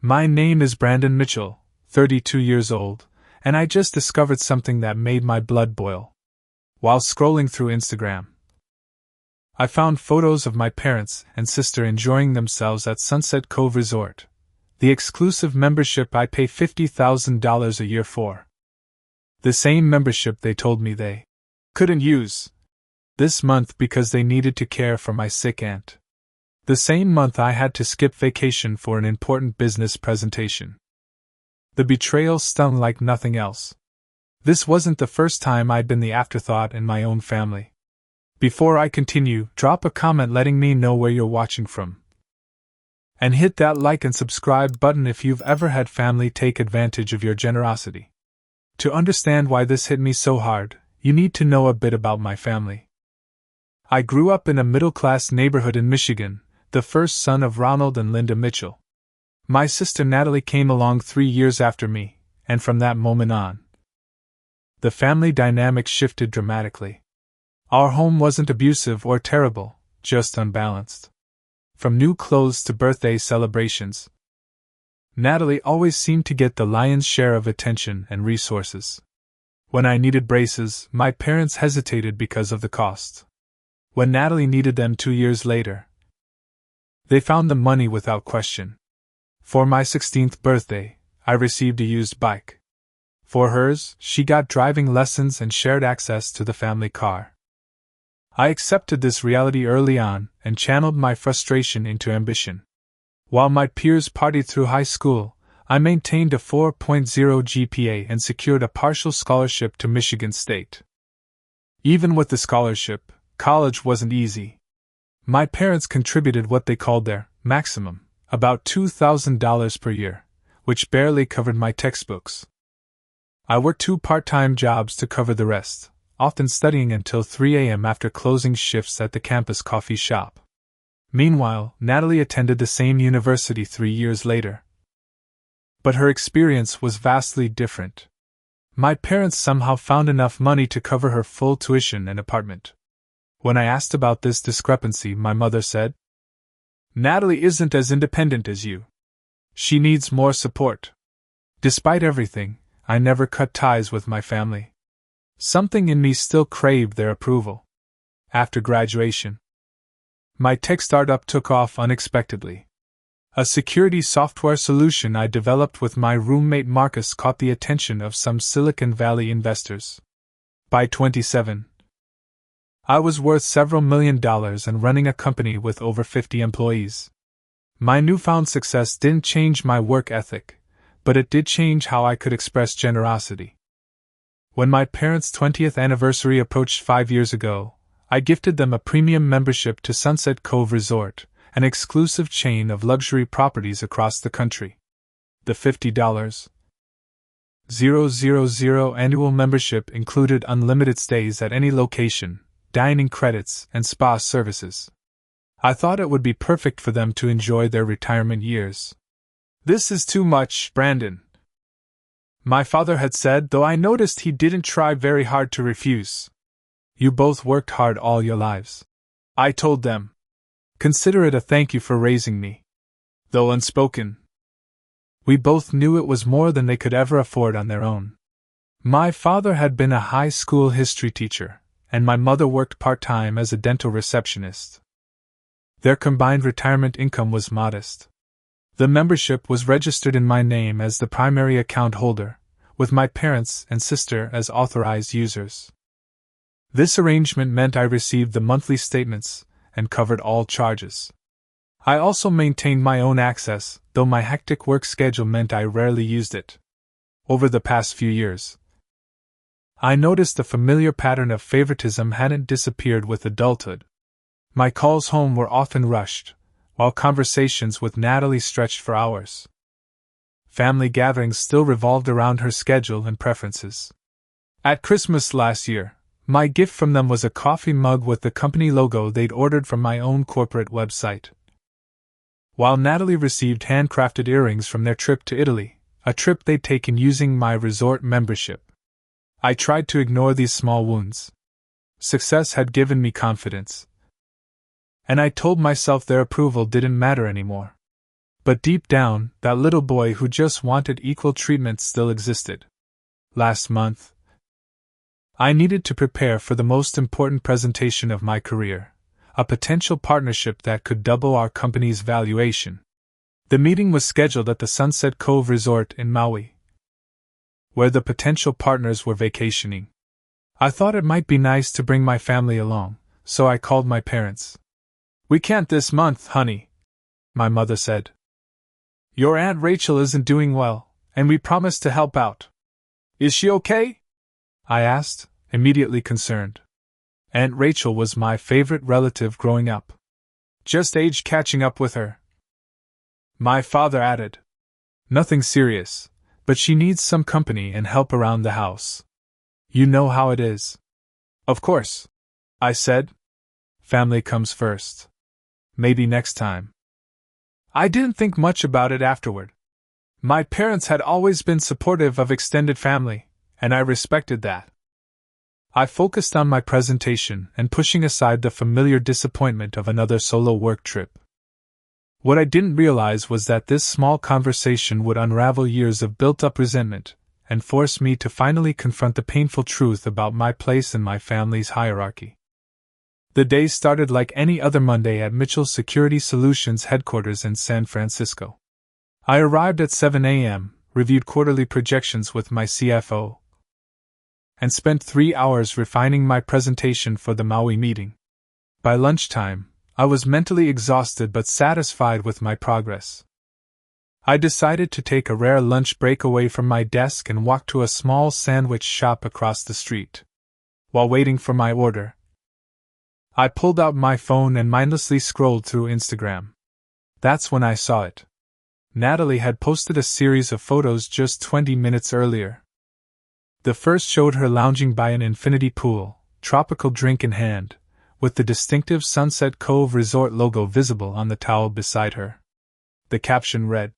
My name is Brandon Mitchell, 32 years old, and I just discovered something that made my blood boil. While scrolling through Instagram, I found photos of my parents and sister enjoying themselves at Sunset Cove Resort, the exclusive membership I pay $50,000 a year for. The same membership they told me they couldn't use this month because they needed to care for my sick aunt. The same month I had to skip vacation for an important business presentation. The betrayal stung like nothing else. This wasn't the first time I'd been the afterthought in my own family. Before I continue, drop a comment letting me know where you're watching from. And hit that like and subscribe button if you've ever had family take advantage of your generosity. To understand why this hit me so hard, you need to know a bit about my family. I grew up in a middle-class neighborhood in Michigan, the first son of Ronald and Linda Mitchell. My sister Natalie came along 3 years after me, and from that moment on, the family dynamic shifted dramatically. Our home wasn't abusive or terrible, just unbalanced. From new clothes to birthday celebrations, Natalie always seemed to get the lion's share of attention and resources. When I needed braces, my parents hesitated because of the cost. When Natalie needed them 2 years later, they found the money without question. For my 16th birthday, I received a used bike. For hers, she got driving lessons and shared access to the family car. I accepted this reality early on and channeled my frustration into ambition. While my peers partied through high school, I maintained a 4.0 GPA and secured a partial scholarship to Michigan State. Even with the scholarship, college wasn't easy. My parents contributed what they called their maximum, about $2,000 per year, which barely covered my textbooks. I worked 2 part-time jobs to cover the rest, often studying until 3 a.m. after closing shifts at the campus coffee shop. Meanwhile, Natalie attended the same university 3 years later. But her experience was vastly different. My parents somehow found enough money to cover her full tuition and apartment. When I asked about this discrepancy, my mother said, "Natalie isn't as independent as you. She needs more support." Despite everything, I never cut ties with my family. Something in me still craved their approval. After graduation, my tech startup took off unexpectedly. A security software solution I developed with my roommate Marcus caught the attention of some Silicon Valley investors. By 27, I was worth several $1 million and running a company with over 50 employees. My newfound success didn't change my work ethic, but it did change how I could express generosity. When my parents' 20th anniversary approached 5 years ago, I gifted them a premium membership to Sunset Cove Resort, an exclusive chain of luxury properties across the country. The $50,000 annual membership included unlimited stays at any location, dining credits, and spa services. I thought it would be perfect for them to enjoy their retirement years. "This is too much, Brandon," my father had said, though I noticed he didn't try very hard to refuse. "You both worked hard all your lives," I told them. "Consider it a thank you for raising me." Though unspoken, we both knew it was more than they could ever afford on their own. My father had been a high school history teacher, and my mother worked part-time as a dental receptionist. Their combined retirement income was modest. The membership was registered in my name as the primary account holder, with my parents and sister as authorized users. This arrangement meant I received the monthly statements and covered all charges. I also maintained my own access, though my hectic work schedule meant I rarely used it. Over the past few years, I noticed the familiar pattern of favoritism hadn't disappeared with adulthood. My calls home were often rushed, while conversations with Natalie stretched for hours. Family gatherings still revolved around her schedule and preferences. At Christmas last year, my gift from them was a coffee mug with the company logo they'd ordered from my own corporate website. While Natalie received handcrafted earrings from their trip to Italy, a trip they'd taken using my resort membership. I tried to ignore these small wounds. Success had given me confidence, and I told myself their approval didn't matter anymore. But deep down, that little boy who just wanted equal treatment still existed. Last month, I needed to prepare for the most important presentation of my career, a potential partnership that could double our company's valuation. The meeting was scheduled at the Sunset Cove Resort in Maui, where the potential partners were vacationing. I thought it might be nice to bring my family along, so I called my parents. "We can't this month, honey," my mother said. "Your Aunt Rachel isn't doing well, and we promised to help out." "Is she okay?" I asked, immediately concerned. Aunt Rachel was my favorite relative growing up. "Just age catching up with her," my father added. "Nothing serious, but she needs some company and help around the house. You know how it is." "Of course," I said. "Family comes first. Maybe next time." I didn't think much about it afterward. My parents had always been supportive of extended family, and I respected that. I focused on my presentation and pushing aside the familiar disappointment of another solo work trip. What I didn't realize was that this small conversation would unravel years of built-up resentment and force me to finally confront the painful truth about my place in my family's hierarchy. The day started like any other Monday at Mitchell Security Solutions headquarters in San Francisco. I arrived at 7 a.m., reviewed quarterly projections with my CFO, and spent 3 hours refining my presentation for the Maui meeting. By lunchtime, I was mentally exhausted but satisfied with my progress. I decided to take a rare lunch break away from my desk and walk to a small sandwich shop across the street. While waiting for my order, I pulled out my phone and mindlessly scrolled through Instagram. That's when I saw it. Natalie had posted a series of photos just 20 minutes earlier. The first showed her lounging by an infinity pool, tropical drink in hand, with the distinctive Sunset Cove Resort logo visible on the towel beside her. The caption read,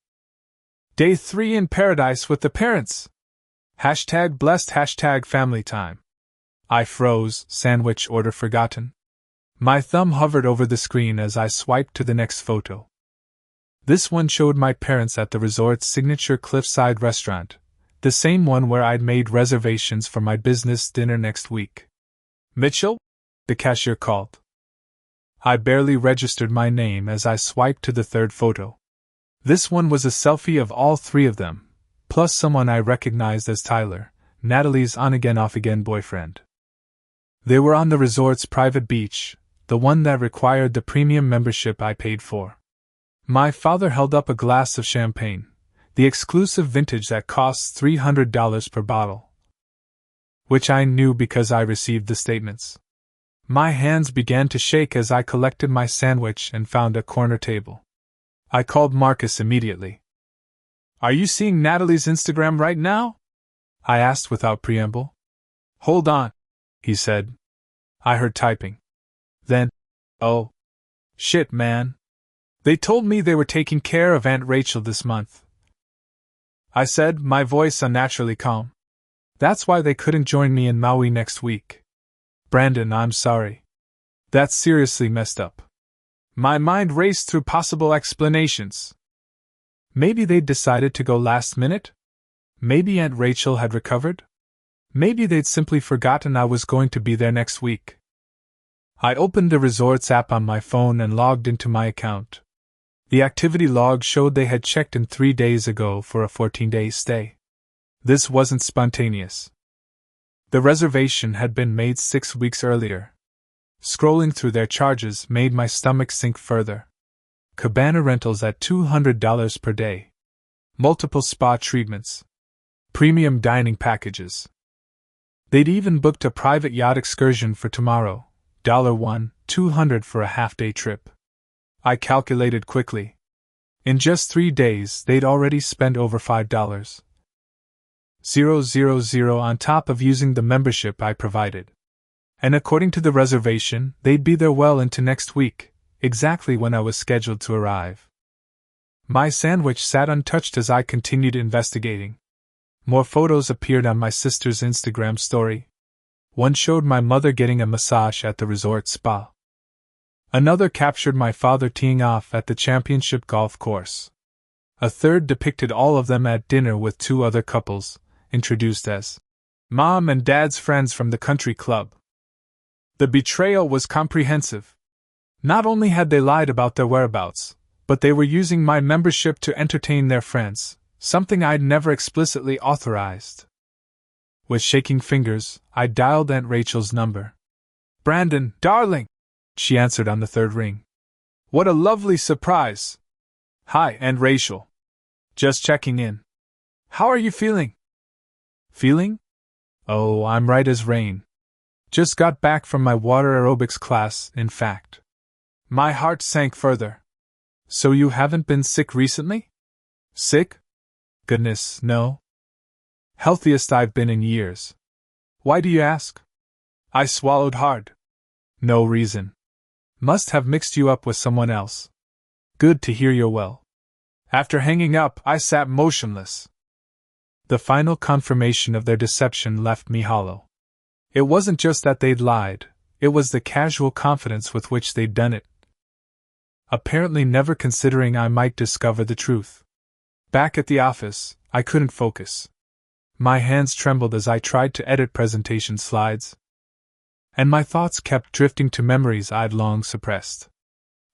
"Day 3 in paradise with the parents! #blessed #family time." I froze, sandwich order forgotten. My thumb hovered over the screen as I swiped to the next photo. This one showed my parents at the resort's signature cliffside restaurant, the same one where I'd made reservations for my business dinner next week. "Mitchell?" the cashier called. I barely registered my name as I swiped to the third photo. This one was a selfie of all three of them, plus someone I recognized as Tyler, Natalie's on-again off-again boyfriend. They were on the resort's private beach, the one that required the premium membership I paid for. My father held up a glass of champagne, the exclusive vintage that costs $300 per bottle, which I knew because I received the statements. My hands began to shake as I collected my sandwich and found a corner table. I called Marcus immediately. "Are you seeing Natalie's Instagram right now?" I asked without preamble. "Hold on," he said. I heard typing. Then, "Oh, shit, man. They told me they were taking care of Aunt Rachel this month," I said, my voice unnaturally calm. "That's why they couldn't join me in Maui next week. Brandon, I'm sorry. That's seriously messed up." My mind raced through possible explanations. Maybe they'd decided to go last minute? Maybe Aunt Rachel had recovered? Maybe they'd simply forgotten I was going to be there next week. I opened the resort's app on my phone and logged into my account. The activity log showed they had checked in 3 days ago for a 14-day stay. This wasn't spontaneous. The reservation had been made 6 weeks earlier. Scrolling through their charges made my stomach sink further. Cabana rentals at $200 per day. Multiple spa treatments. Premium dining packages. They'd even booked a private yacht excursion for tomorrow. $200 for a half-day trip. I calculated quickly. In just 3 days, they'd already spent over $5,000 on top of using the membership I provided. And according to the reservation, they'd be there well into next week, exactly when I was scheduled to arrive. My sandwich sat untouched as I continued investigating. More photos appeared on my sister's Instagram story. One showed my mother getting a massage at the resort spa. Another captured my father teeing off at the championship golf course. A third depicted all of them at dinner with two other couples, introduced as Mom and Dad's friends from the country club. The betrayal was comprehensive. Not only had they lied about their whereabouts, but they were using my membership to entertain their friends, something I'd never explicitly authorized. With shaking fingers, I dialed Aunt Rachel's number. "Brandon, darling," she answered on the third ring. "What a lovely surprise." "Hi, Aunt Rachel. Just checking in. How are you feeling?" "Feeling? Oh, I'm right as rain. Just got back from my water aerobics class, in fact." My heart sank further. "So you haven't been sick recently?" "Sick? Goodness, no. Healthiest I've been in years." "Why do you ask?" I swallowed hard. "No reason. Must have mixed you up with someone else. Good to hear you're well." After hanging up, I sat motionless. The final confirmation of their deception left me hollow. It wasn't just that they'd lied, it was the casual confidence with which they'd done it. Apparently never considering I might discover the truth. Back at the office, I couldn't focus. My hands trembled as I tried to edit presentation slides. And my thoughts kept drifting to memories I'd long suppressed.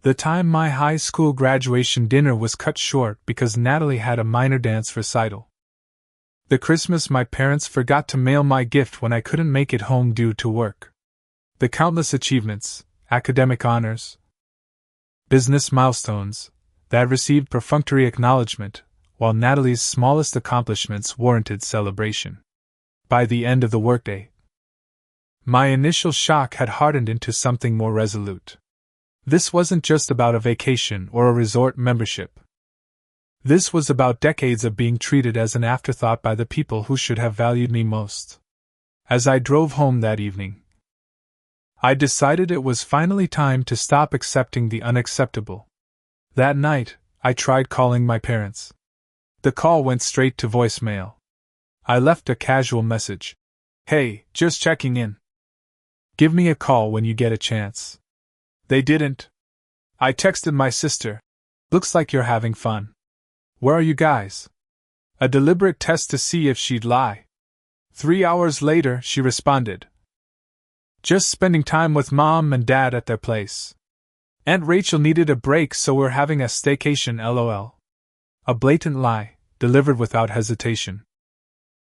The time my high school graduation dinner was cut short because Natalie had a minor dance recital. The Christmas my parents forgot to mail my gift when I couldn't make it home due to work. The countless achievements, academic honors, business milestones, that received perfunctory acknowledgement, while Natalie's smallest accomplishments warranted celebration. By the end of the workday, my initial shock had hardened into something more resolute. This wasn't just about a vacation or a resort membership. This was about decades of being treated as an afterthought by the people who should have valued me most. As I drove home that evening, I decided it was finally time to stop accepting the unacceptable. That night, I tried calling my parents. The call went straight to voicemail. I left a casual message. "Hey, just checking in. Give me a call when you get a chance." They didn't. I texted my sister. "Looks like you're having fun. Where are you guys?" A deliberate test to see if she'd lie. 3 hours later, she responded. "Just spending time with Mom and Dad at their place. Aunt Rachel needed a break, so we're having a staycation, lol." A blatant lie, delivered without hesitation.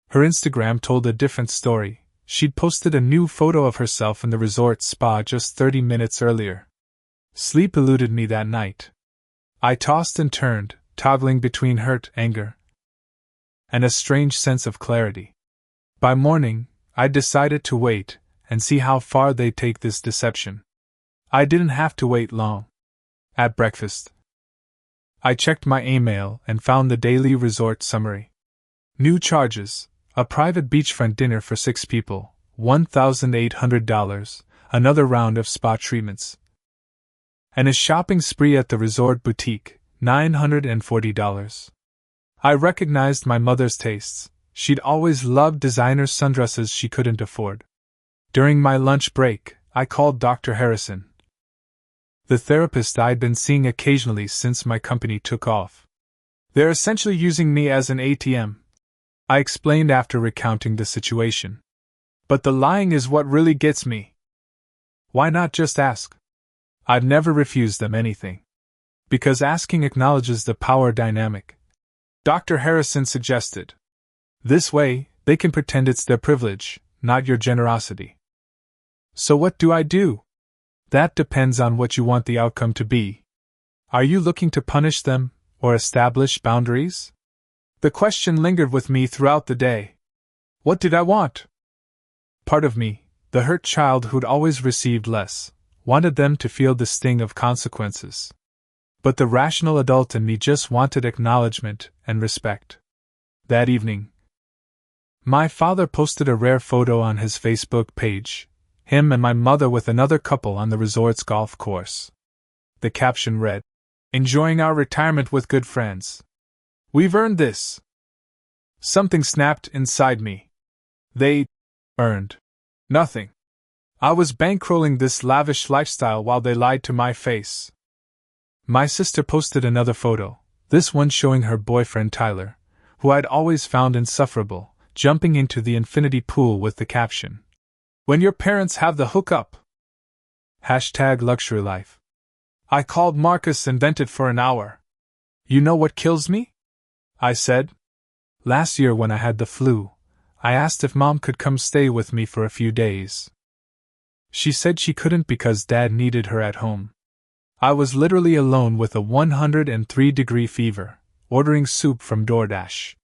Her Instagram told a different story. She'd posted a new photo of herself in the resort spa just 30 minutes earlier. Sleep eluded me that night. I tossed and turned, toggling between hurt, anger, and a strange sense of clarity. By morning, I decided to wait and see how far they'd take this deception. I didn't have to wait long. At breakfast, I checked my email and found the daily resort summary. New charges: a private beachfront dinner for 6 people, $1,800, another round of spa treatments, and a shopping spree at the resort boutique, $940. I recognized my mother's tastes. She'd always loved designer sundresses she couldn't afford. During my lunch break, I called Dr. Harrison, the therapist I'd been seeing occasionally since my company took off. "They're essentially using me as an ATM," I explained after recounting the situation. "But the lying is what really gets me." "Why not just ask?" I've never refused them anything. "Because asking acknowledges the power dynamic," Dr. Harrison suggested. "This way, they can pretend it's their privilege, not your generosity." "So what do I do?" "That depends on what you want the outcome to be. Are you looking to punish them, or establish boundaries?" The question lingered with me throughout the day. What did I want? Part of me, the hurt child who'd always received less, wanted them to feel the sting of consequences. But the rational adult in me just wanted acknowledgement and respect. That evening, my father posted a rare photo on his Facebook page, him and my mother with another couple on the resort's golf course. The caption read, "Enjoying our retirement with good friends. We've earned this." Something snapped inside me. They earned nothing. I was bankrolling this lavish lifestyle while they lied to my face. My sister posted another photo, This one showing her boyfriend Tyler, who I'd always found insufferable, jumping into the infinity pool with the caption, "When your parents have the hookup." #luxury life. I called Marcus and vented for an hour. "You know what kills me?" I said. "Last year when I had the flu, I asked if Mom could come stay with me for a few days. She said she couldn't because Dad needed her at home. I was literally alone with a 103-degree fever, ordering soup from DoorDash.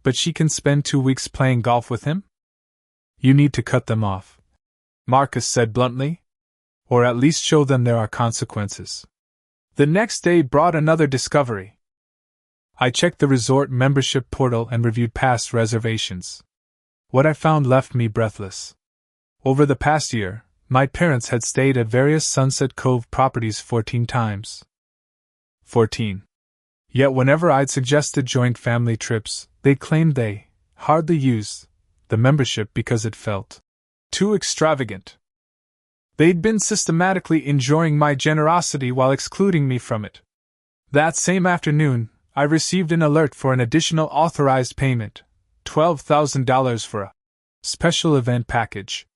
But she can spend 2 weeks playing golf with him? You need to cut them off," Marcus said bluntly. "Or at least show them there are consequences." The next day brought another discovery. I checked the resort membership portal and reviewed past reservations. What I found left me breathless. Over the past year, my parents had stayed at various Sunset Cove properties 14 times. 14. Yet whenever I'd suggested joint family trips, they claimed they hardly used the membership because it felt too extravagant. They'd been systematically enjoying my generosity while excluding me from it. That same afternoon, I received an alert for an additional authorized payment, $12,000 for a special event package.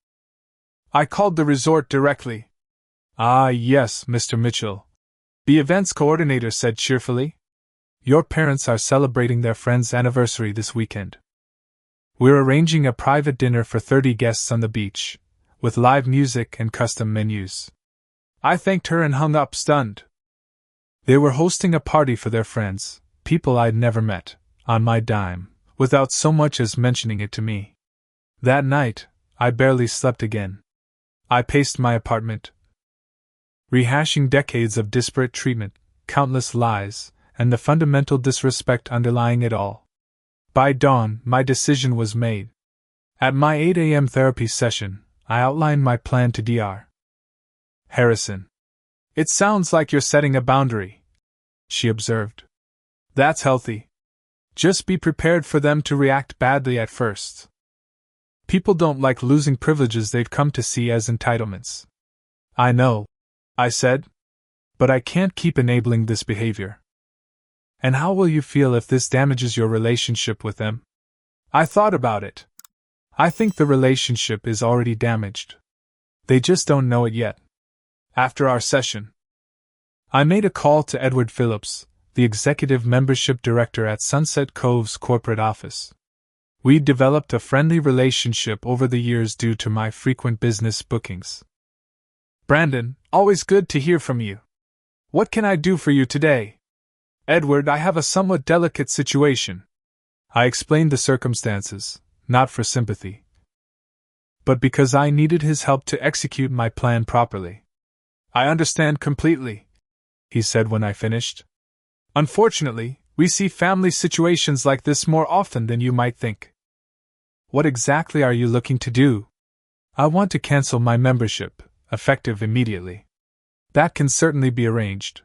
I called the resort directly. "Ah, yes, Mr. Mitchell," the events coordinator said cheerfully. "Your parents are celebrating their friend's anniversary this weekend. We're arranging a private dinner for 30 guests on the beach, with live music and custom menus." I thanked her and hung up stunned. They were hosting a party for their friends, people I'd never met, on my dime, without so much as mentioning it to me. That night, I barely slept again. I paced my apartment, rehashing decades of disparate treatment, countless lies, and the fundamental disrespect underlying it all. By dawn, my decision was made. At my 8 a.m. therapy session, I outlined my plan to Dr. Harrison. "It sounds like you're setting a boundary," she observed. "That's healthy. Just be prepared for them to react badly at first. People don't like losing privileges they've come to see as entitlements." "I know," I said, "but I can't keep enabling this behavior." "And how will you feel if this damages your relationship with them?" I thought about it. I think the relationship is already damaged. They just don't know it yet. After our session, I made a call to Edward Phillips, the executive membership director at Sunset Cove's corporate office. We'd developed a friendly relationship over the years due to my frequent business bookings. "Brandon, always good to hear from you. What can I do for you today?" "Edward, I have a somewhat delicate situation." I explained the circumstances, not for sympathy, but because I needed his help to execute my plan properly. "I understand completely," he said when I finished. "Unfortunately, we see family situations like this more often than you might think." "What exactly are you looking to do?" "I want to cancel my membership, effective immediately." "That can certainly be arranged.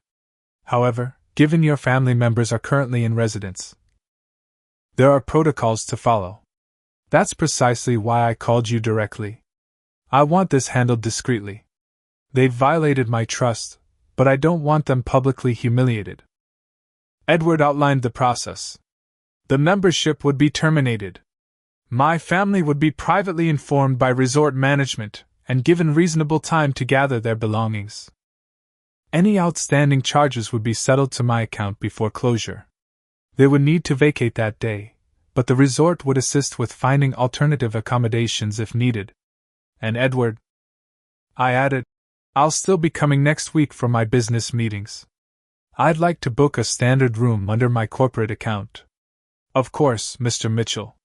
However, given your family members are currently in residence, there are protocols to follow. That's precisely why I called you directly. I want this handled discreetly. They've violated my trust, but I don't want them publicly humiliated." Edward outlined the process. The membership would be terminated. My family would be privately informed by resort management and given reasonable time to gather their belongings. Any outstanding charges would be settled to my account before closure. They would need to vacate that day, but the resort would assist with finding alternative accommodations if needed. "And Edward," I added, "I'll still be coming next week for my business meetings. I'd like to book a standard room under my corporate account." "Of course, Mr. Mitchell.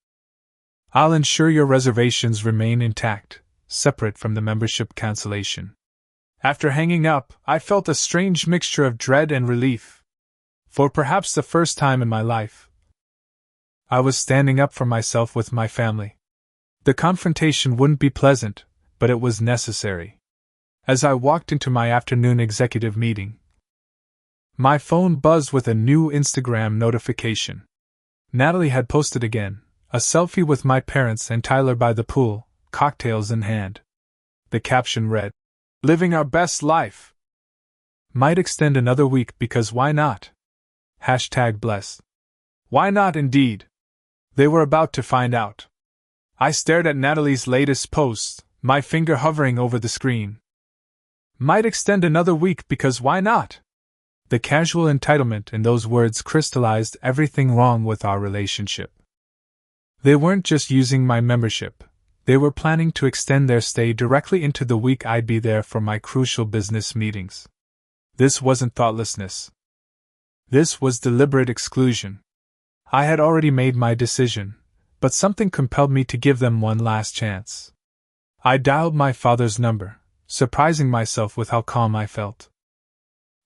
I'll ensure your reservations remain intact, separate from the membership cancellation." After hanging up, I felt a strange mixture of dread and relief. For perhaps the first time in my life, I was standing up for myself with my family. The confrontation wouldn't be pleasant, but it was necessary. As I walked into my afternoon executive meeting, my phone buzzed with a new Instagram notification. Natalie had posted again, a selfie with my parents and Tyler by the pool, cocktails in hand. The caption read, "Living our best life. Might extend another week because why not? #blessed. Why not indeed? They were about to find out. I stared at Natalie's latest post, my finger hovering over the screen. Might extend another week because why not? The casual entitlement in those words crystallized everything wrong with our relationship. They weren't just using my membership, they were planning to extend their stay directly into the week I'd be there for my crucial business meetings. This wasn't thoughtlessness. This was deliberate exclusion. I had already made my decision, but something compelled me to give them one last chance. I dialed my father's number, surprising myself with how calm I felt.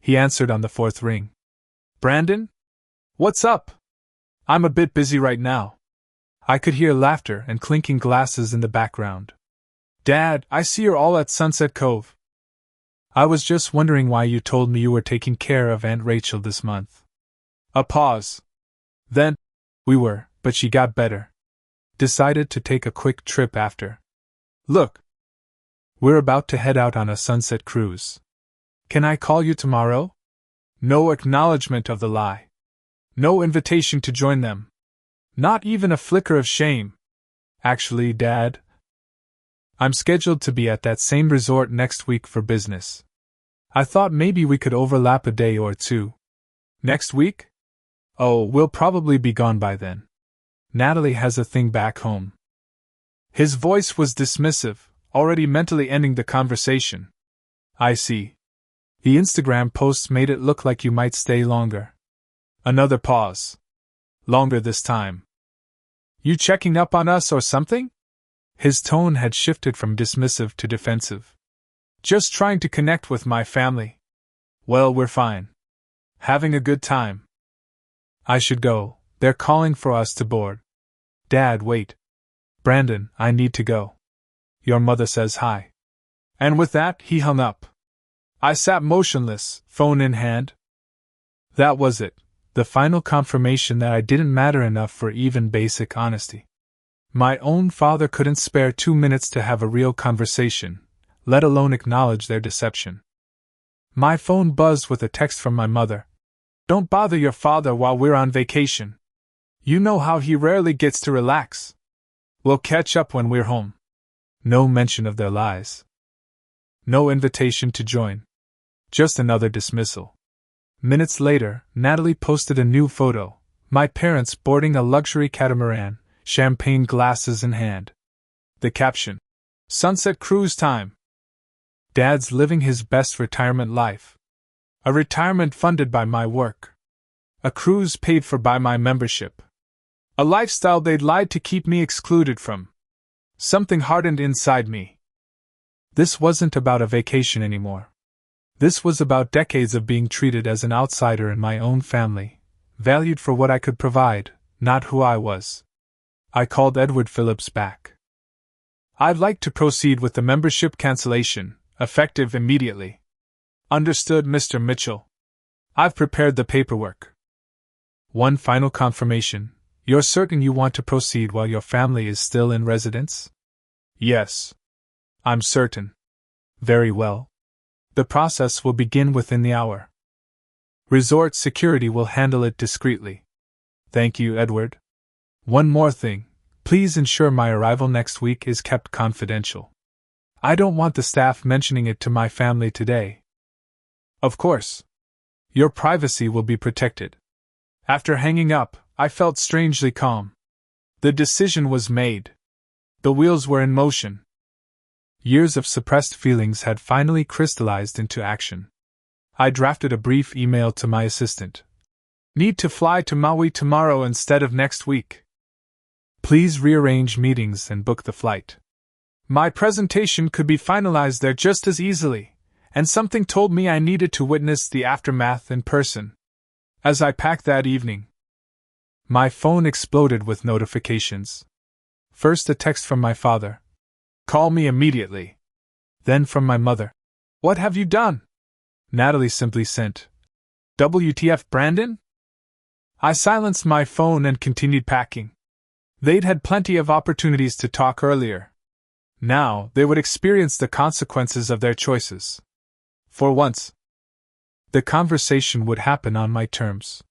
He answered on the fourth ring. "Brandon? What's up? I'm a bit busy right now." I could hear laughter and clinking glasses in the background. "Dad, I see you're all at Sunset Cove. I was just wondering why you told me you were taking care of Aunt Rachel this month." A pause. Then, "We were, but she got better. Decided to take a quick trip after. Look, we're about to head out on a sunset cruise. Can I call you tomorrow?" No acknowledgement of the lie. No invitation to join them. Not even a flicker of shame. "Actually, Dad, I'm scheduled to be at that same resort next week for business. I thought maybe we could overlap a day or two." "Next week? Oh, we'll probably be gone by then. Natalie has a thing back home." His voice was dismissive, already mentally ending the conversation. "I see. The Instagram posts made it look like you might stay longer." Another pause. "Longer this time. You checking up on us or something?" His tone had shifted from dismissive to defensive. "Just trying to connect with my family." "Well, we're fine. Having a good time." "I should go, they're calling for us to board." "Dad, wait. Brandon, I need to go. Your mother says hi." And with that, he hung up. I sat motionless, phone in hand. That was it, the final confirmation that I didn't matter enough for even basic honesty. My own father couldn't spare 2 minutes to have a real conversation, let alone acknowledge their deception. My phone buzzed with a text from my mother. "Don't bother your father while we're on vacation. You know how he rarely gets to relax. We'll catch up when we're home." No mention of their lies. No invitation to join. Just another dismissal. Minutes later, Natalie posted a new photo, my parents boarding a luxury catamaran, champagne glasses in hand. The caption: "Sunset cruise time. Dad's living his best retirement life. A retirement funded by my work. A cruise paid for by my membership. A lifestyle they'd lied to keep me excluded from." Something hardened inside me. This wasn't about a vacation anymore. This was about decades of being treated as an outsider in my own family, valued for what I could provide, not who I was. I called Edward Phillips back. "I'd like to proceed with the membership cancellation, effective immediately." "Understood, Mr. Mitchell. I've prepared the paperwork." One final confirmation: "You're certain you want to proceed while your family is still in residence?" "Yes. I'm certain." "Very well. The process will begin within the hour. Resort security will handle it discreetly." "Thank you, Edward. One more thing, please ensure my arrival next week is kept confidential. I don't want the staff mentioning it to my family today." "Of course. Your privacy will be protected." After hanging up, I felt strangely calm. The decision was made. The wheels were in motion. Years of suppressed feelings had finally crystallized into action. I drafted a brief email to my assistant. "Need to fly to Maui tomorrow instead of next week. Please rearrange meetings and book the flight. My presentation could be finalized there just as easily, and something told me I needed to witness the aftermath in person." As I packed that evening, my phone exploded with notifications. First a text from my father. "Call me immediately." Then from my mother. "What have you done?" Natalie simply sent, "WTF, Brandon?" I silenced my phone and continued packing. They'd had plenty of opportunities to talk earlier. Now they would experience the consequences of their choices. For once, the conversation would happen on my terms.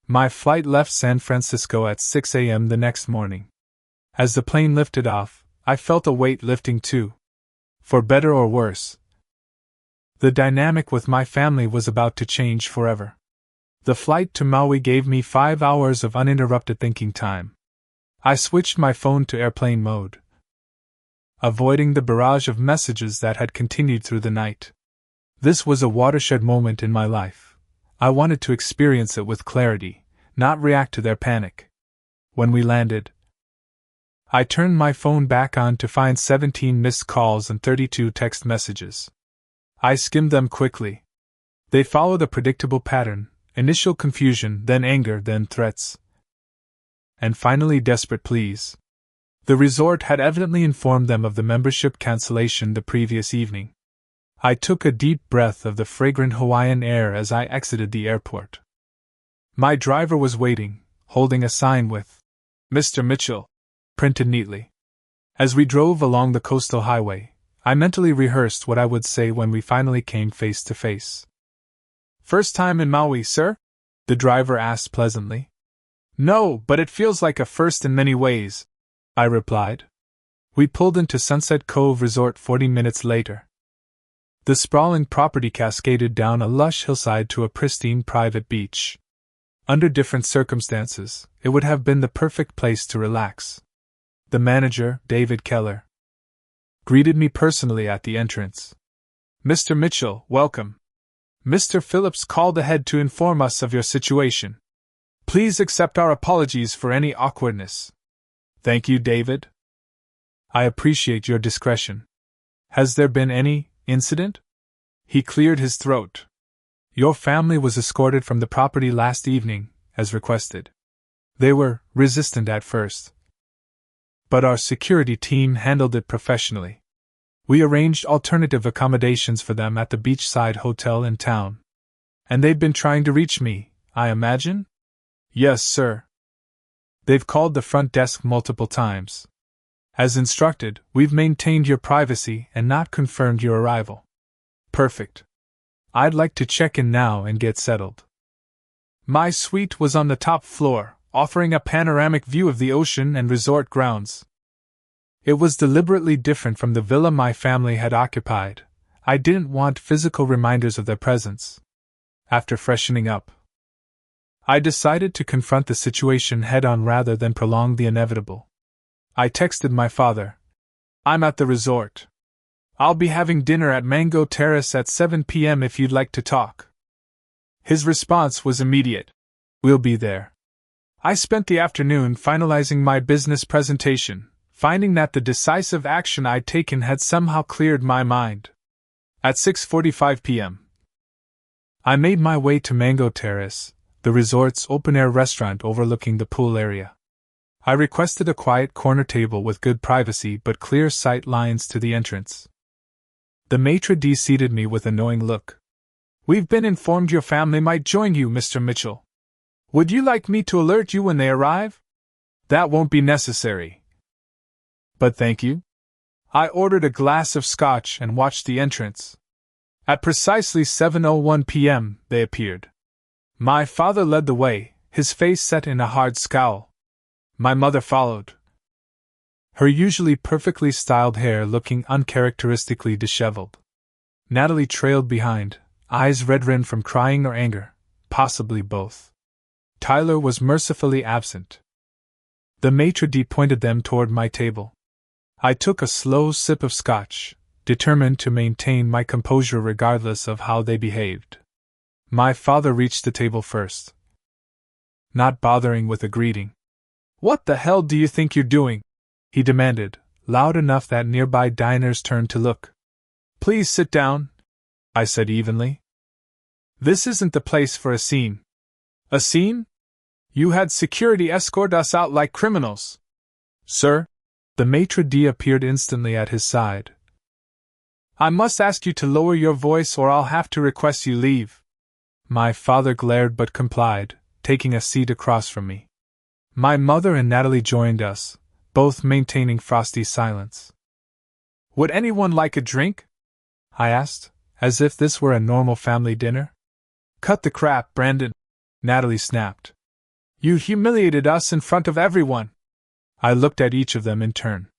My flight left San Francisco at 6 a.m. the next morning. As the plane lifted off, I felt a weight lifting too. For better or worse, the dynamic with my family was about to change forever. The flight to Maui gave me 5 hours of uninterrupted thinking time. I switched my phone to airplane mode, avoiding the barrage of messages that had continued through the night. This was a watershed moment in my life. I wanted to experience it with clarity, not react to their panic. When we landed, I turned my phone back on to find 17 missed calls and 32 text messages. I skimmed them quickly. They followed a predictable pattern: initial confusion, then anger, then threats, and finally desperate pleas. The resort had evidently informed them of the membership cancellation the previous evening. I took a deep breath of the fragrant Hawaiian air as I exited the airport. My driver was waiting, holding a sign with "Mr. Mitchell" printed neatly. As we drove along the coastal highway, I mentally rehearsed what I would say when we finally came face to face. "First time in Maui, sir?" the driver asked pleasantly. "No, but it feels like a first in many ways," I replied. We pulled into Sunset Cove Resort 40 minutes later. The sprawling property cascaded down a lush hillside to a pristine private beach. Under different circumstances, it would have been the perfect place to relax. The manager, David Keller, greeted me personally at the entrance. "Mr. Mitchell, welcome. Mr. Phillips called ahead to inform us of your situation. Please accept our apologies for any awkwardness." "Thank you, David. I appreciate your discretion. Has there been any incident?" He cleared his throat. "Your family was escorted from the property last evening, as requested. They were resistant at first, but our security team handled it professionally. We arranged alternative accommodations for them at the beachside hotel in town. And they've been trying to reach me, I imagine?" "Yes, sir. They've called the front desk multiple times. As instructed, we've maintained your privacy and not confirmed your arrival." "Perfect. I'd like to check in now and get settled." My suite was on the top floor, offering a panoramic view of the ocean and resort grounds. It was deliberately different from the villa my family had occupied. I didn't want physical reminders of their presence. After freshening up, I decided to confront the situation head-on rather than prolong the inevitable. I texted my father, "I'm at the resort. I'll be having dinner at Mango Terrace at 7 p.m. if you'd like to talk." His response was immediate. "We'll be there." I spent the afternoon finalizing my business presentation, finding that the decisive action I'd taken had somehow cleared my mind. At 6:45 p.m., I made my way to Mango Terrace, the resort's open-air restaurant overlooking the pool area. I requested a quiet corner table with good privacy but clear sight lines to the entrance. The maitre d' seated me with a knowing look. "We've been informed your family might join you, Mr. Mitchell. Would you like me to alert you when they arrive?" "That won't be necessary. But thank you." I ordered a glass of scotch and watched the entrance. At precisely 7:01 p.m., they appeared. My father led the way, his face set in a hard scowl. My mother followed, her usually perfectly styled hair looking uncharacteristically disheveled. Natalie trailed behind, eyes red-rimmed from crying or anger, possibly both. Tyler was mercifully absent. The maitre d' pointed them toward my table. I took a slow sip of scotch, determined to maintain my composure regardless of how they behaved. My father reached the table first, not bothering with a greeting. "What the hell do you think you're doing?" he demanded, loud enough that nearby diners turned to look. "Please sit down," I said evenly. "This isn't the place for a scene." "A scene? You had security escort us out like criminals." "Sir?" The maitre d' appeared instantly at his side. "I must ask you to lower your voice or I'll have to request you leave." My father glared but complied, taking a seat across from me. My mother and Natalie joined us, both maintaining frosty silence. "Would anyone like a drink?" I asked, as if this were a normal family dinner. "Cut the crap, Brandon," Natalie snapped. You humiliated us in front of everyone. I looked at each of them in turn.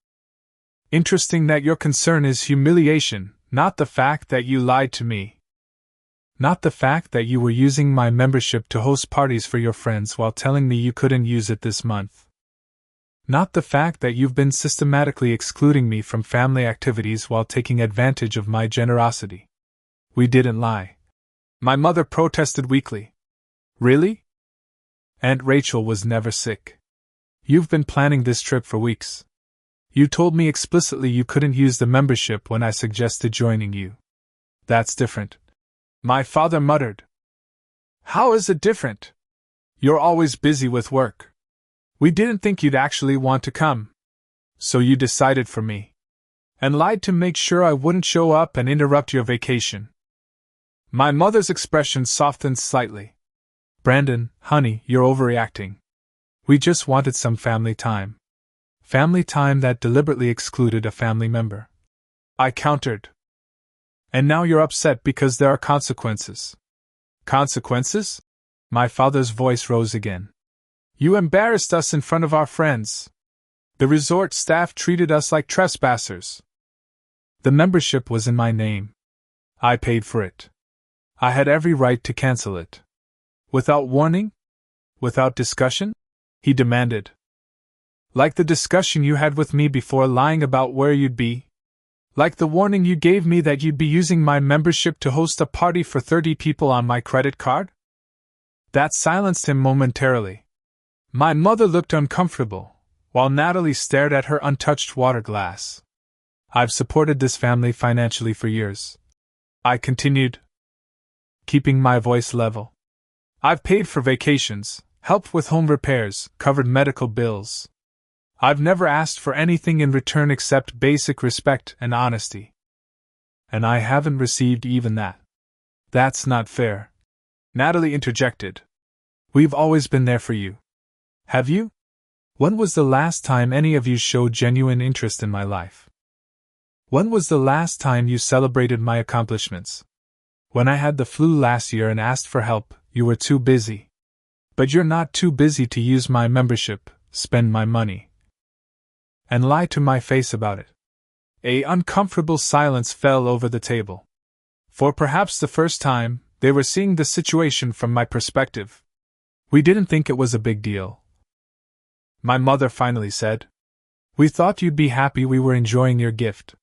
Interesting that your concern is humiliation, not the fact that you lied to me. Not the fact that you were using my membership to host parties for your friends while telling me you couldn't use it this month. Not the fact that you've been systematically excluding me from family activities while taking advantage of my generosity. We didn't lie. My mother protested weakly. Really? Aunt Rachel was never sick. You've been planning this trip for weeks. You told me explicitly you couldn't use the membership when I suggested joining you. That's different. My father muttered. How is it different? You're always busy with work. We didn't think you'd actually want to come. So you decided for me. And lied to make sure I wouldn't show up and interrupt your vacation. My mother's expression softened slightly. Brandon, honey, you're overreacting. We just wanted some family time. Family time that deliberately excluded a family member. I countered. And now you're upset because there are consequences. Consequences? My father's voice rose again. You embarrassed us in front of our friends. The resort staff treated us like trespassers. The membership was in my name. I paid for it. I had every right to cancel it. Without warning? Without discussion? He demanded. Like the discussion you had with me before lying about where you'd be? Like the warning you gave me that you'd be using my membership to host a party for 30 people on my credit card? That silenced him momentarily. My mother looked uncomfortable, while Natalie stared at her untouched water glass. I've supported this family financially for years. I continued, keeping my voice level. I've paid for vacations, helped with home repairs, covered medical bills. I've never asked for anything in return except basic respect and honesty. And I haven't received even that. That's not fair. Natalie interjected. We've always been there for you. Have you? When was the last time any of you showed genuine interest in my life? When was the last time you celebrated my accomplishments? When I had the flu last year and asked for help, you were too busy. But you're not too busy to use my membership, spend my money, and lie to my face about it. An uncomfortable silence fell over the table. For perhaps the first time, they were seeing the situation from my perspective. We didn't think it was a big deal. My mother finally said, We thought you'd be happy we were enjoying your gift.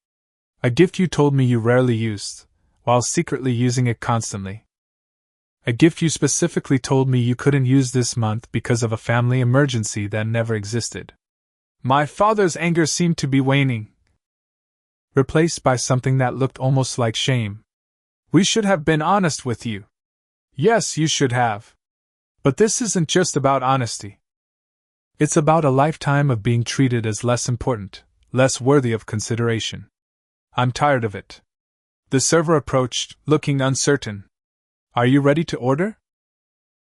A gift you told me you rarely used, while secretly using it constantly. A gift you specifically told me you couldn't use this month because of a family emergency that never existed. My father's anger seemed to be waning, replaced by something that looked almost like shame. We should have been honest with you. Yes, you should have. But this isn't just about honesty. It's about a lifetime of being treated as less important, less worthy of consideration. I'm tired of it. The server approached, looking uncertain. Are you ready to order?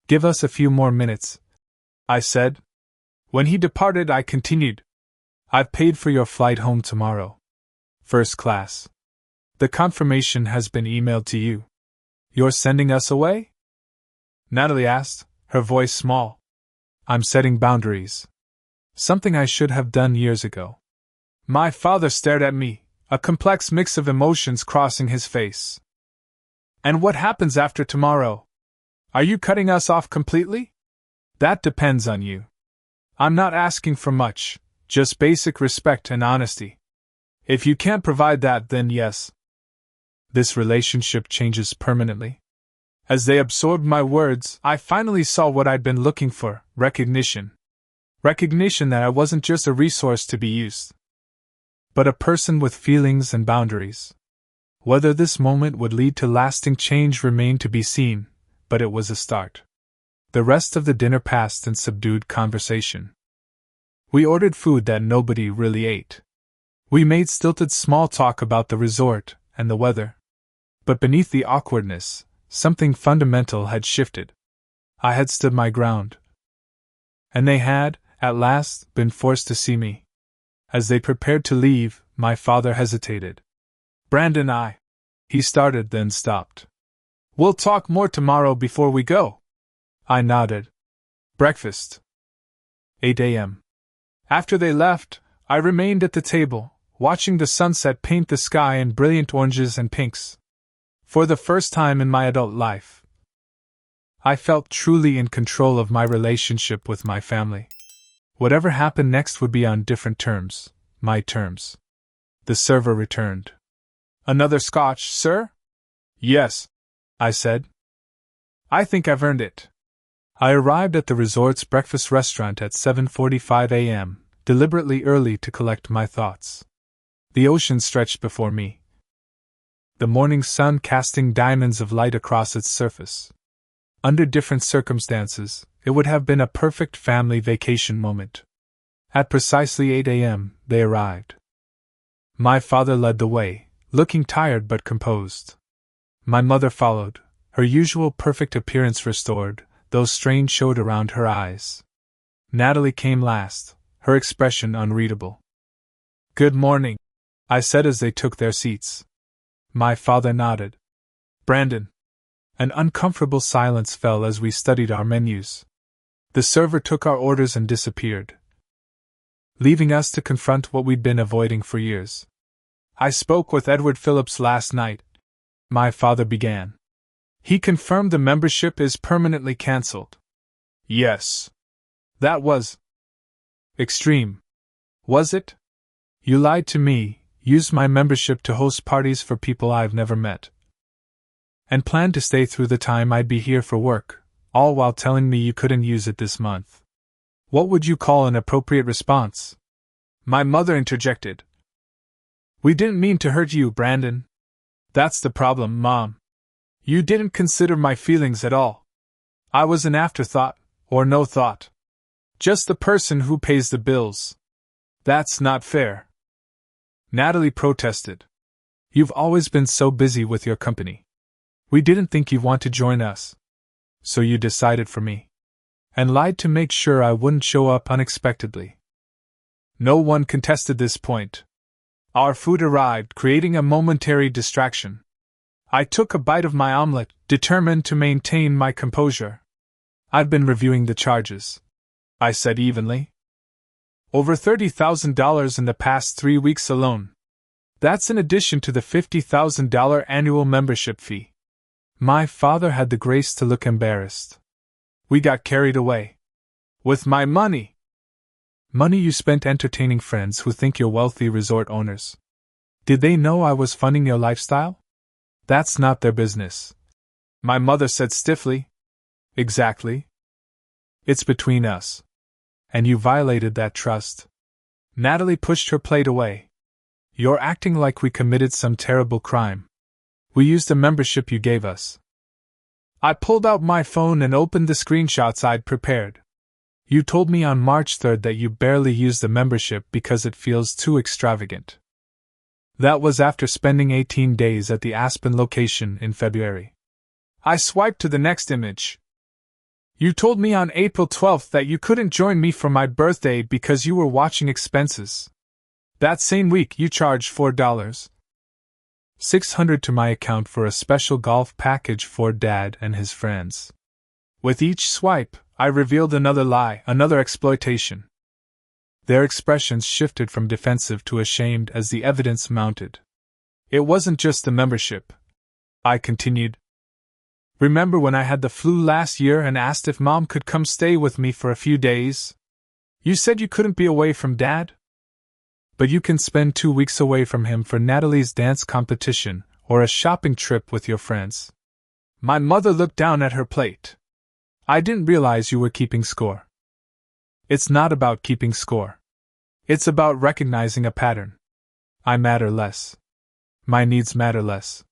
Give us a few more minutes, I said. When he departed, I continued. I've paid for your flight home tomorrow. First class. The confirmation has been emailed to you. You're sending us away? Natalie asked, her voice small. I'm setting boundaries. Something I should have done years ago. My father stared at me, a complex mix of emotions crossing his face. And what happens after tomorrow? Are you cutting us off completely? That depends on you. I'm not asking for much, just basic respect and honesty. If you can't provide that, then yes. This relationship changes permanently. As they absorbed my words, I finally saw what I'd been looking for, recognition. Recognition that I wasn't just a resource to be used, but a person with feelings and boundaries. Whether this moment would lead to lasting change remained to be seen, but it was a start. The rest of the dinner passed in subdued conversation. We ordered food that nobody really ate. We made stilted small talk about the resort and the weather. But beneath the awkwardness, something fundamental had shifted. I had stood my ground. And they had, at last, been forced to see me. As they prepared to leave, my father hesitated. Brandon, he started, then stopped. We'll talk more tomorrow before we go. I nodded. Breakfast, 8 a.m. After they left, I remained at the table, watching the sunset paint the sky in brilliant oranges and pinks. For the first time in my adult life, I felt truly in control of my relationship with my family. Whatever happened next would be on different terms, my terms. The server returned. "Another scotch, sir?" "Yes," I said. "I think I've earned it." I arrived at the resort's breakfast restaurant at 7:45 a.m., deliberately early to collect my thoughts. The ocean stretched before me, the morning sun casting diamonds of light across its surface. Under different circumstances, it would have been a perfect family vacation moment. At precisely 8 a.m., they arrived. My father led the way, looking tired but composed. My mother followed, her usual perfect appearance restored, though strain showed around her eyes. Natalie came last, her expression unreadable. "Good morning," I said as they took their seats. My father nodded. "Brandon." An uncomfortable silence fell as we studied our menus. The server took our orders and disappeared, leaving us to confront what we'd been avoiding for years. "I spoke with Edward Phillips last night," my father began. "He confirmed the membership is permanently cancelled." "Yes. That was extreme, was it? You lied to me, used my membership to host parties for people I've never met, and planned to stay through the time I'd be here for work, all while telling me you couldn't use it this month. What would you call an appropriate response?" My mother interjected. "We didn't mean to hurt you, Brandon. That's the problem, Mom. You didn't consider my feelings at all. I was an afterthought, or no thought. Just the person who pays the bills. That's not fair." Natalie protested. "You've always been so busy with your company. We didn't think you'd want to join us. So you decided for me. And lied to make sure I wouldn't show up unexpectedly." No one contested this point. Our food arrived, creating a momentary distraction. I took a bite of my omelet, determined to maintain my composure. "I've been reviewing the charges," I said evenly. "Over $30,000 in the past 3 weeks alone. That's in addition to the $50,000 annual membership fee." My father had the grace to look embarrassed. "We got carried away. With my money." "Money you spent entertaining friends who think you're wealthy resort owners. Did they know I was funding your lifestyle?" "That's not their business," my mother said stiffly. "Exactly. It's between us. And you violated that trust." Natalie pushed her plate away. "You're acting like we committed some terrible crime. We used the membership you gave us." I pulled out my phone and opened the screenshots I'd prepared. "You told me on March 3rd that you barely used the membership because it feels too extravagant. That was after spending 18 days at the Aspen location in February." I swiped to the next image. "You told me on April 12th that you couldn't join me for my birthday because you were watching expenses. That same week you charged $4,600 to my account for a special golf package for Dad and his friends." With each swipe, I revealed another lie, another exploitation. Their expressions shifted from defensive to ashamed as the evidence mounted. "It wasn't just the membership," I continued. "Remember when I had the flu last year and asked if Mom could come stay with me for a few days? You said you couldn't be away from Dad? But you can spend 2 weeks away from him for Natalie's dance competition or a shopping trip with your friends." My mother looked down at her plate. "I didn't realize you were keeping score." "It's not about keeping score. It's about recognizing a pattern. I matter less. My needs matter less.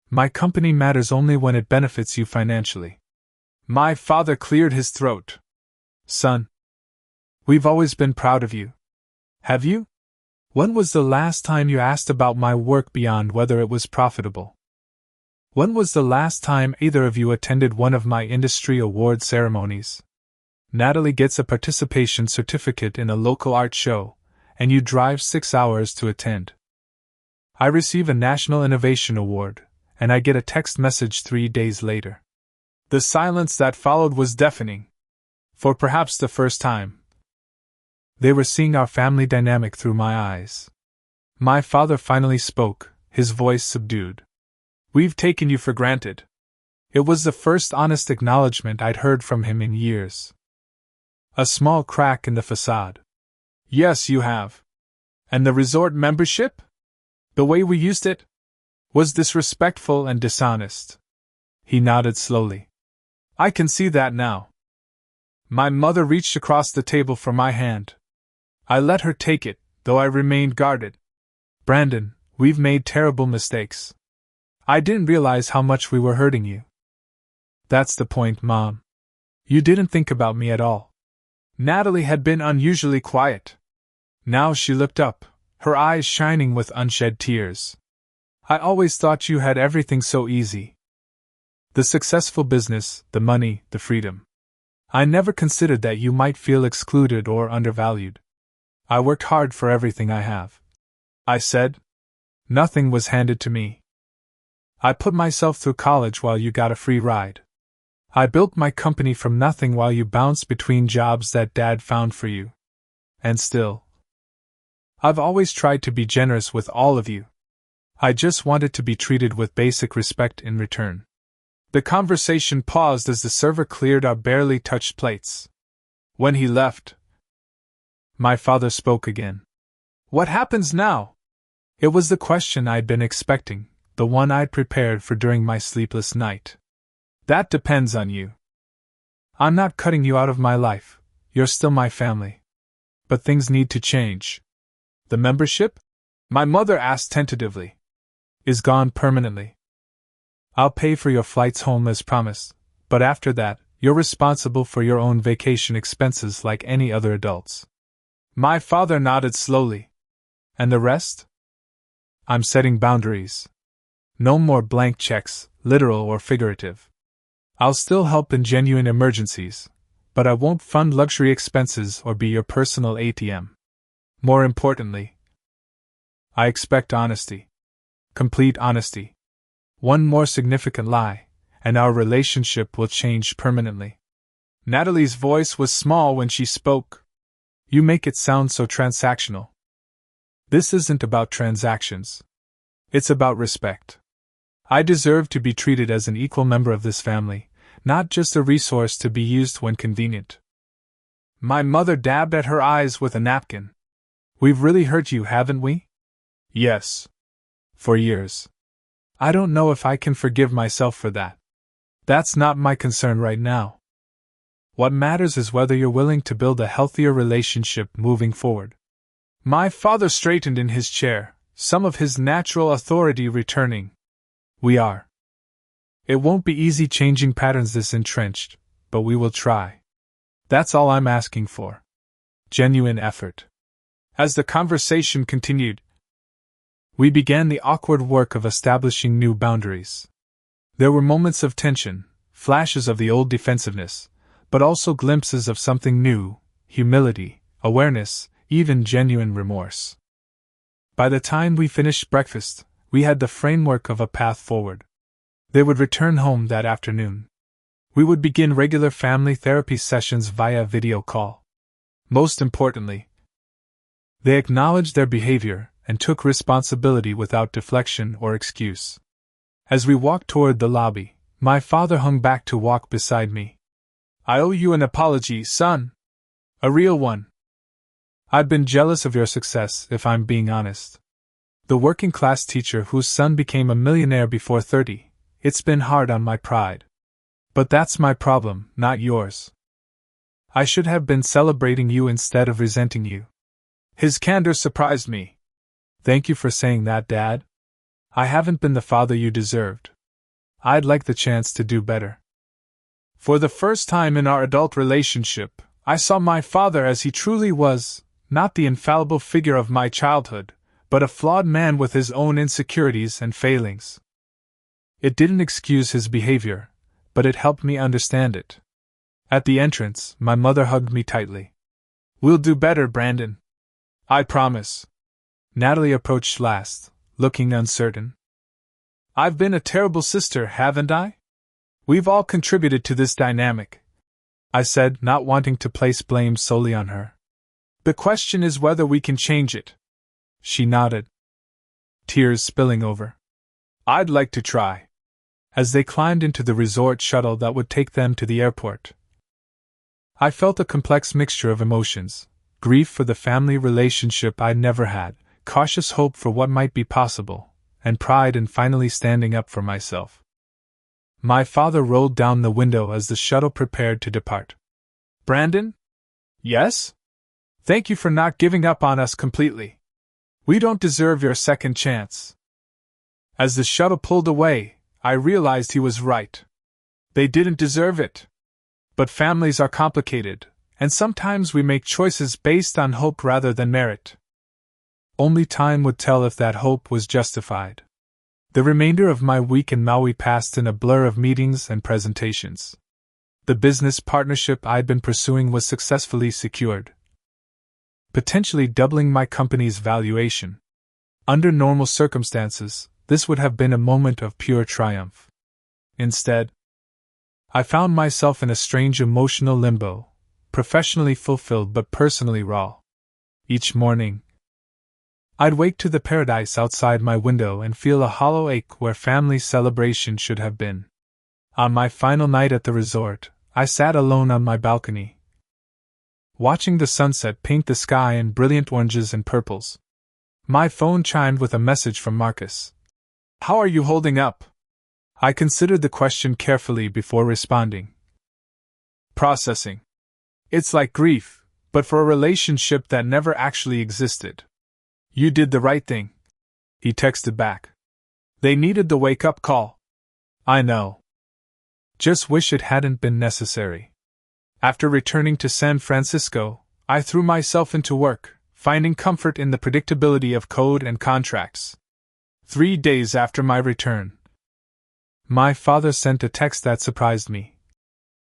My company matters only when it benefits you financially." My father cleared his throat. "Son, we've always been proud of you. Have you? When was the last time you asked about my work beyond whether it was profitable? When was the last time either of you attended one of my industry award ceremonies? Natalie gets a participation certificate in a local art show, and you drive 6 hours to attend. I receive a National Innovation Award, and I get a text message 3 days later." The silence that followed was deafening. For perhaps the first time, They were seeing our family dynamic through my eyes. My father finally spoke, his voice subdued. "We've taken you for granted." It was the first honest acknowledgement I'd heard from him in years. A small crack in the facade. "Yes, you have. And the resort membership? The way we used it? Was disrespectful and dishonest." He nodded slowly. "I can see that now." My mother reached across the table for my hand. I let her take it, though I remained guarded. "Brandon, we've made terrible mistakes. I didn't realize how much we were hurting you." "That's the point, Mom. You didn't think about me at all." Natalie had been unusually quiet. Now she looked up, her eyes shining with unshed tears. "I always thought you had everything so easy. The successful business, the money, the freedom. I never considered that you might feel excluded or undervalued. I worked hard for everything I have." I said. "Nothing was handed to me. I put myself through college while you got a free ride. I built my company from nothing while you bounced between jobs that Dad found for you. And still, I've always tried to be generous with all of you. I just wanted to be treated with basic respect in return." The conversation paused as the server cleared our barely touched plates. When he left, my father spoke again. "What happens now?" It was the question I'd been expecting, the one I'd prepared for during my sleepless night. "That depends on you. I'm not cutting you out of my life, you're still my family. But things need to change." "The membership?" my mother asked tentatively. "Is gone permanently. I'll pay for your flights home as promised, but after that, you're responsible for your own vacation expenses like any other adults." My father nodded slowly. "And the rest?" "I'm setting boundaries. No more blank checks, literal or figurative. I'll still help in genuine emergencies, but I won't fund luxury expenses or be your personal ATM. More importantly, I expect honesty. Complete honesty. One more significant lie, and our relationship will change permanently." Natalie's voice was small when she spoke. "You make it sound so transactional." "This isn't about transactions. It's about respect. I deserve to be treated as an equal member of this family, not just a resource to be used when convenient." My mother dabbed at her eyes with a napkin. "We've really hurt you, haven't we?" "Yes. For years. I don't know if I can forgive myself for that. That's not my concern right now. What matters is whether you're willing to build a healthier relationship moving forward." My father straightened in his chair, some of his natural authority returning. "We are. It won't be easy changing patterns this entrenched, but we will try. That's all I'm asking for. Genuine effort." As the conversation continued, we began the awkward work of establishing new boundaries. There were moments of tension, flashes of the old defensiveness, but also glimpses of something new, humility, awareness, even genuine remorse. By the time we finished breakfast, we had the framework of a path forward. They would return home that afternoon. We would begin regular family therapy sessions via video call. Most importantly, they acknowledged their behavior and took responsibility without deflection or excuse. As we walked toward the lobby, my father hung back to walk beside me. "I owe you an apology, son. A real one. I've been jealous of your success, if I'm being honest. The working-class teacher whose son became a millionaire before 30, it's been hard on my pride. But that's my problem, not yours. I should have been celebrating you instead of resenting you." His candor surprised me. "Thank you for saying that, Dad. I haven't been the father you deserved. I'd like the chance to do better." For the first time in our adult relationship, I saw my father as he truly was, not the infallible figure of my childhood, but a flawed man with his own insecurities and failings. It didn't excuse his behavior, but it helped me understand it. At the entrance, my mother hugged me tightly. "We'll do better, Brandon. I promise." Natalie approached last, looking uncertain. "I've been a terrible sister, haven't I? We've all contributed to this dynamic," I said, not wanting to place blame solely on her. The question is whether we can change it. She nodded, tears spilling over. I'd like to try. As they climbed into the resort shuttle that would take them to the airport, I felt a complex mixture of emotions: grief for the family relationship I'd never had, cautious hope for what might be possible, and pride in finally standing up for myself. My father rolled down the window as the shuttle prepared to depart. Brandon? Yes? Thank you for not giving up on us completely. We don't deserve your second chance. As the shuttle pulled away, I realized he was right. They didn't deserve it. But families are complicated, and sometimes we make choices based on hope rather than merit. Only time would tell if that hope was justified. The remainder of my week in Maui passed in a blur of meetings and presentations. The business partnership I'd been pursuing was successfully secured, potentially doubling my company's valuation. Under normal circumstances, this would have been a moment of pure triumph. Instead, I found myself in a strange emotional limbo, professionally fulfilled but personally raw. Each morning, I'd wake to the paradise outside my window and feel a hollow ache where family celebration should have been. On my final night at the resort, I sat alone on my balcony, watching the sunset paint the sky in brilliant oranges and purples. My phone chimed with a message from Marcus. How are you holding up? I considered the question carefully before responding. Processing. It's like grief, but for a relationship that never actually existed. You did the right thing, he texted back. They needed the wake-up call. I know. Just wish it hadn't been necessary. After returning to San Francisco, I threw myself into work, finding comfort in the predictability of code and contracts. 3 days after my return, my father sent a text that surprised me.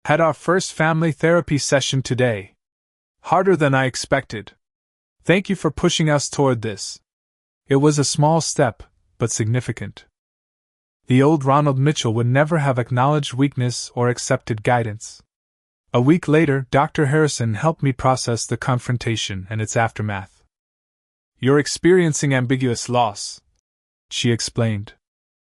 Had our first family therapy session today. Harder than I expected. Thank you for pushing us toward this. It was a small step, but significant. The old Ronald Mitchell would never have acknowledged weakness or accepted guidance. A week later, Dr. Harrison helped me process the confrontation and its aftermath. You're experiencing ambiguous loss, she explained.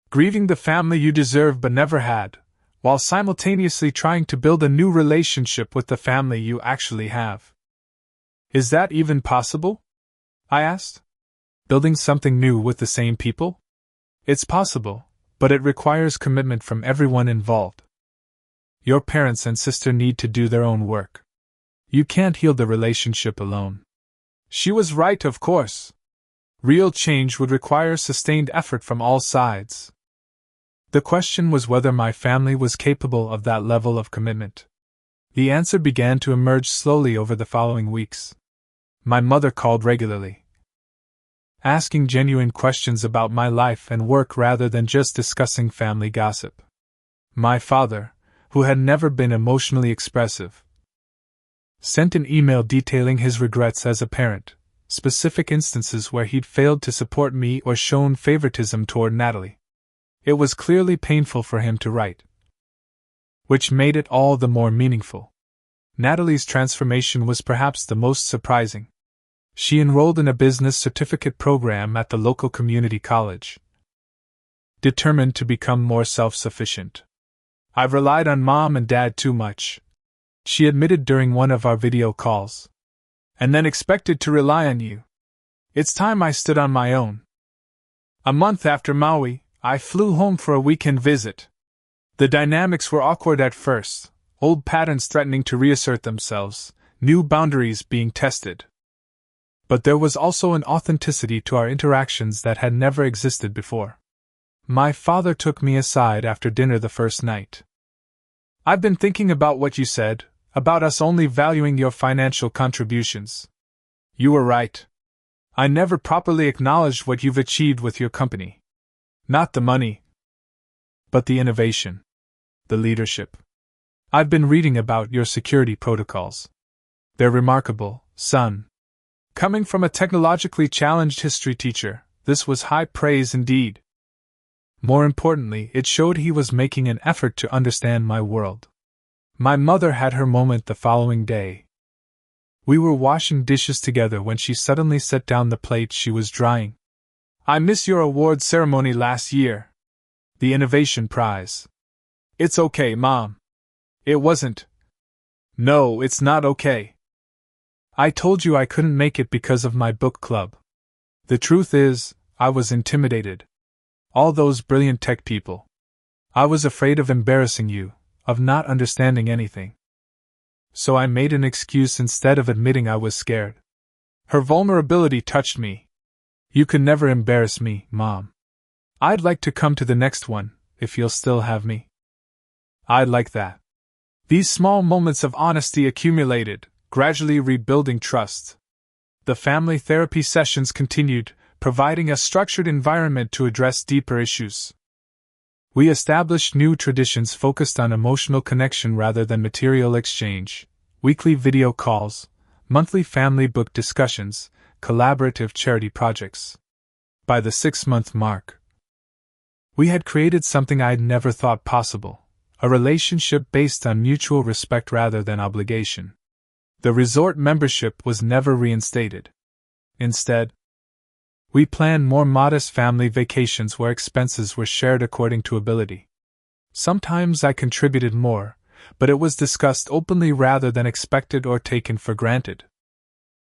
Grieving the family you deserve but never had, while simultaneously trying to build a new relationship with the family you actually have. Is that even possible? I asked. Building something new with the same people? It's possible, but it requires commitment from everyone involved. Your parents and sister need to do their own work. You can't heal the relationship alone. She was right, of course. Real change would require sustained effort from all sides. The question was whether my family was capable of that level of commitment. The answer began to emerge slowly over the following weeks. My mother called regularly, asking genuine questions about my life and work rather than just discussing family gossip. My father, who had never been emotionally expressive, sent an email detailing his regrets as a parent, specific instances where he'd failed to support me or shown favoritism toward Natalie. It was clearly painful for him to write, which made it all the more meaningful. Natalie's transformation was perhaps the most surprising. She enrolled in a business certificate program at the local community college, determined to become more self-sufficient. I've relied on Mom and Dad too much, she admitted during one of our video calls, and then expected to rely on you. It's time I stood on my own. A month after Maui, I flew home for a weekend visit. The dynamics were awkward at first, old patterns threatening to reassert themselves, new boundaries being tested. But there was also an authenticity to our interactions that had never existed before. My father took me aside after dinner the first night. I've been thinking about what you said, about us only valuing your financial contributions. You were right. I never properly acknowledged what you've achieved with your company. Not the money, but the innovation, the leadership. I've been reading about your security protocols. They're remarkable, son. Coming from a technologically challenged history teacher, this was high praise indeed. More importantly, it showed he was making an effort to understand my world. My mother had her moment the following day. We were washing dishes together when she suddenly set down the plate she was drying. "I missed your award ceremony last year. The Innovation Prize." "It's okay, Mom." "It wasn't." "No, it's not okay. I told you I couldn't make it because of my book club. The truth is, I was intimidated. All those brilliant tech people. I was afraid of embarrassing you, of not understanding anything. So I made an excuse instead of admitting I was scared." Her vulnerability touched me. "You could never embarrass me, Mom. I'd like to come to the next one, if you'll still have me." "I'd like that." These small moments of honesty accumulated, gradually rebuilding trust. The family therapy sessions continued, providing a structured environment to address deeper issues. We established new traditions focused on emotional connection rather than material exchange: weekly video calls, monthly family book discussions, collaborative charity projects. By the 6-month mark, we had created something I'd never thought possible: a relationship based on mutual respect rather than obligation. The resort membership was never reinstated. Instead, we planned more modest family vacations where expenses were shared according to ability. Sometimes I contributed more, but it was discussed openly rather than expected or taken for granted.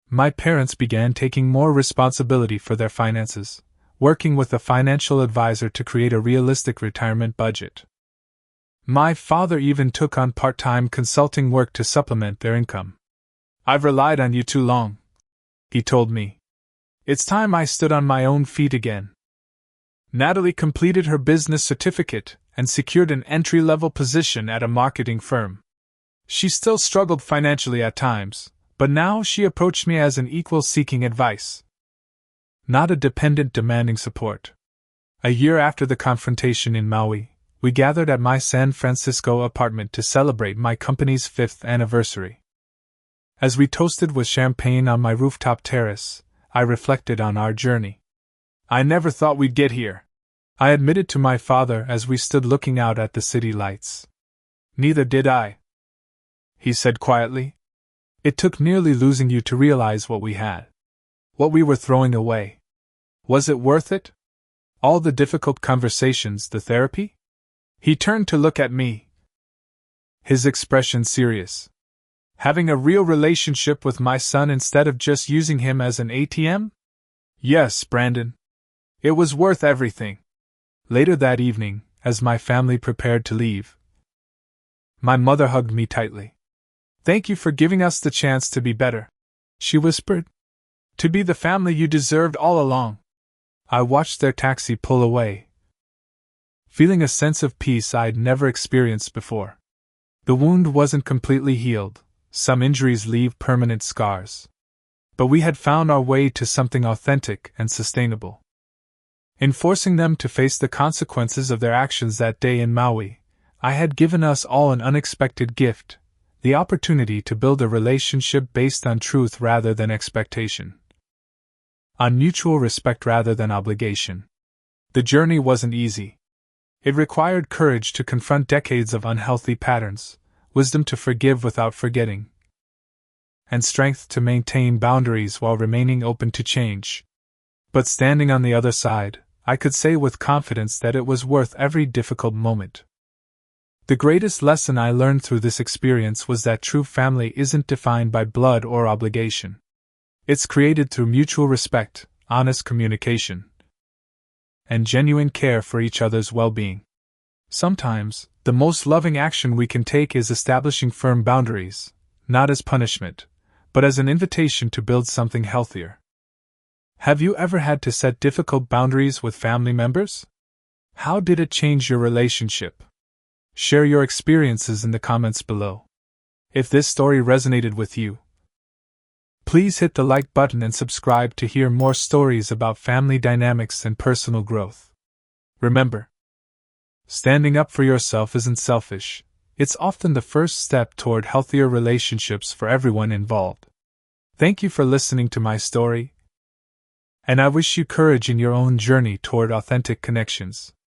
My parents began taking more responsibility for their finances, working with a financial advisor to create a realistic retirement budget. My father even took on part-time consulting work to supplement their income. "I've relied on you too long," he told me. "It's time I stood on my own feet again." Natalie completed her business certificate and secured an entry-level position at a marketing firm. She still struggled financially at times, but now she approached me as an equal seeking advice, not a dependent demanding support. A year after the confrontation in Maui, we gathered at my San Francisco apartment to celebrate my company's 5th anniversary. As we toasted with champagne on my rooftop terrace, I reflected on our journey. "I never thought we'd get here," I admitted to my father as we stood looking out at the city lights. "Neither did I," he said quietly. "It took nearly losing you to realize what we had. What we were throwing away. Was it worth it? All the difficult conversations, the therapy?" He turned to look at me, his expression serious. "Having a real relationship with my son instead of just using him as an ATM? Yes, Brandon. It was worth everything." Later that evening, as my family prepared to leave, my mother hugged me tightly. "Thank you for giving us the chance to be better," she whispered. "To be the family you deserved all along." I watched their taxi pull away, feeling a sense of peace I'd never experienced before. The wound wasn't completely healed. Some injuries leave permanent scars. But we had found our way to something authentic and sustainable. In forcing them to face the consequences of their actions that day in Maui, I had given us all an unexpected gift: the opportunity to build a relationship based on truth rather than expectation, on mutual respect rather than obligation. The journey wasn't easy. It required courage to confront decades of unhealthy patterns, wisdom to forgive without forgetting, and strength to maintain boundaries while remaining open to change. But standing on the other side, I could say with confidence that it was worth every difficult moment. The greatest lesson I learned through this experience was that true family isn't defined by blood or obligation. It's created through mutual respect, honest communication, and genuine care for each other's well-being. Sometimes, the most loving action we can take is establishing firm boundaries, not as punishment, but as an invitation to build something healthier. Have you ever had to set difficult boundaries with family members? How did it change your relationship? Share your experiences in the comments below. If this story resonated with you, please hit the like button and subscribe to hear more stories about family dynamics and personal growth. Remember, standing up for yourself isn't selfish. It's often the first step toward healthier relationships for everyone involved. Thank you for listening to my story, and I wish you courage in your own journey toward authentic connections.